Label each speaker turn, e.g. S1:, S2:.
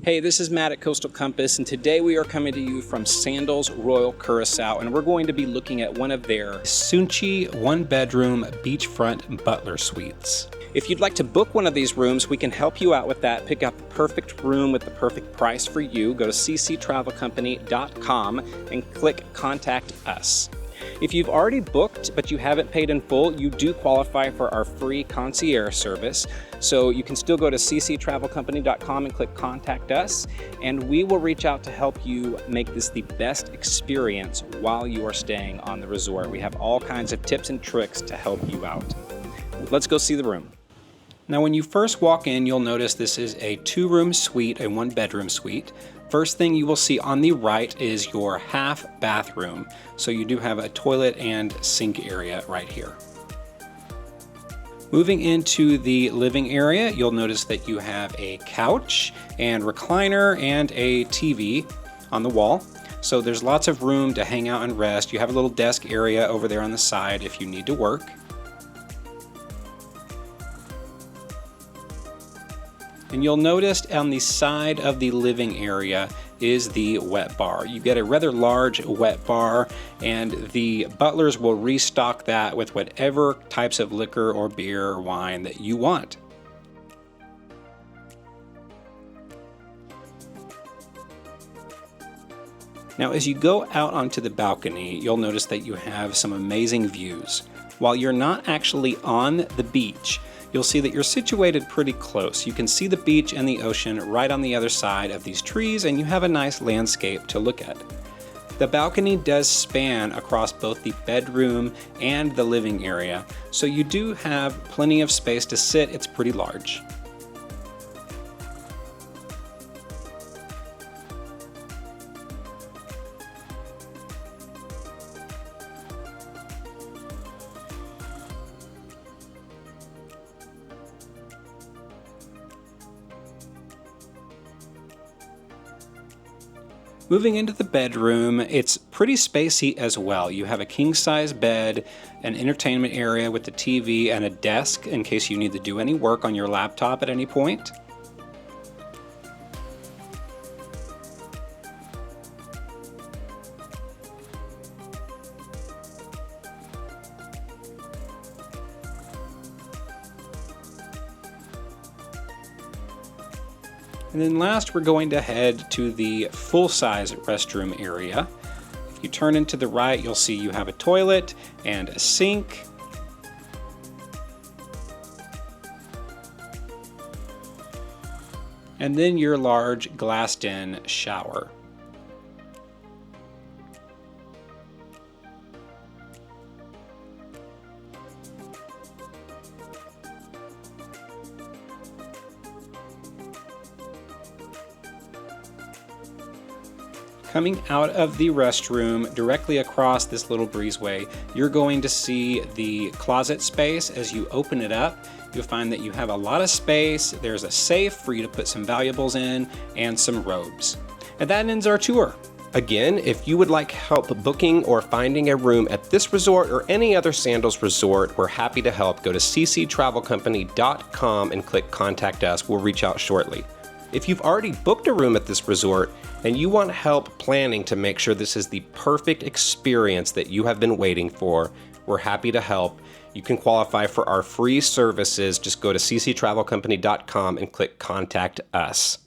S1: Hey, this is Matt at Coastal Compass, and today we are coming to you from Sandals Royal Curacao, and we're going to be looking at one of their Sunchi one-bedroom beachfront Butler suites. If you'd like to book one of these rooms, we can help you out with that. Pick out the perfect room with the perfect price for you. Go to cctravelcompany.com and click Contact Us. If you've already booked but you haven't paid in full, you do qualify for our free concierge service. So you can still go to cctravelcompany.com and click Contact Us, and we will reach out to help you make this the best experience while you are staying on the resort. We have all kinds of tips and tricks to help you out. Let's go see the room. Now, when you first walk in, you'll notice this is a 2-room suite, a 1-bedroom suite. First thing you will see on the right is your half bathroom. So you do have a toilet and sink area right here. Moving into the living area, you'll notice that you have a couch and recliner and a TV on the wall. So there's lots of room to hang out and rest. You have a little desk area over there on the side if you need to work. And you'll notice on the side of the living area is the wet bar. You get a rather large wet bar, and the butlers will restock that with whatever types of liquor or beer or wine that you want. Now, as you go out onto the balcony, you'll notice that you have some amazing views. While you're not actually on the beach, you'll see that you're situated pretty close. You can see the beach and the ocean right on the other side of these trees, and you have a nice landscape to look at. The balcony does span across both the bedroom and the living area, so you do have plenty of space to sit. It's pretty large. Moving into the bedroom, it's pretty spacey as well. You have a king-size bed, an entertainment area with the TV, and a desk in case you need to do any work on your laptop at any point. And then last, we're going to head to the full-size restroom area. If you turn into the right, you'll see you have a toilet and a sink. And then your large glassed-in shower. Coming out of the restroom, directly across this little breezeway, you're going to see the closet space. As you open it up, you'll find that you have a lot of space. There's a safe for you to put some valuables in and some robes. And that ends our tour.
S2: Again, if you would like help booking or finding a room at this resort or any other Sandals resort, we're happy to help. Go to cctravelcompany.com and click Contact Us. We'll reach out shortly. If you've already booked a room at this resort and you want help planning to make sure this is the perfect experience that you have been waiting for, we're happy to help. You can qualify for our free services. Just go to cctravelcompany.com and click Contact Us.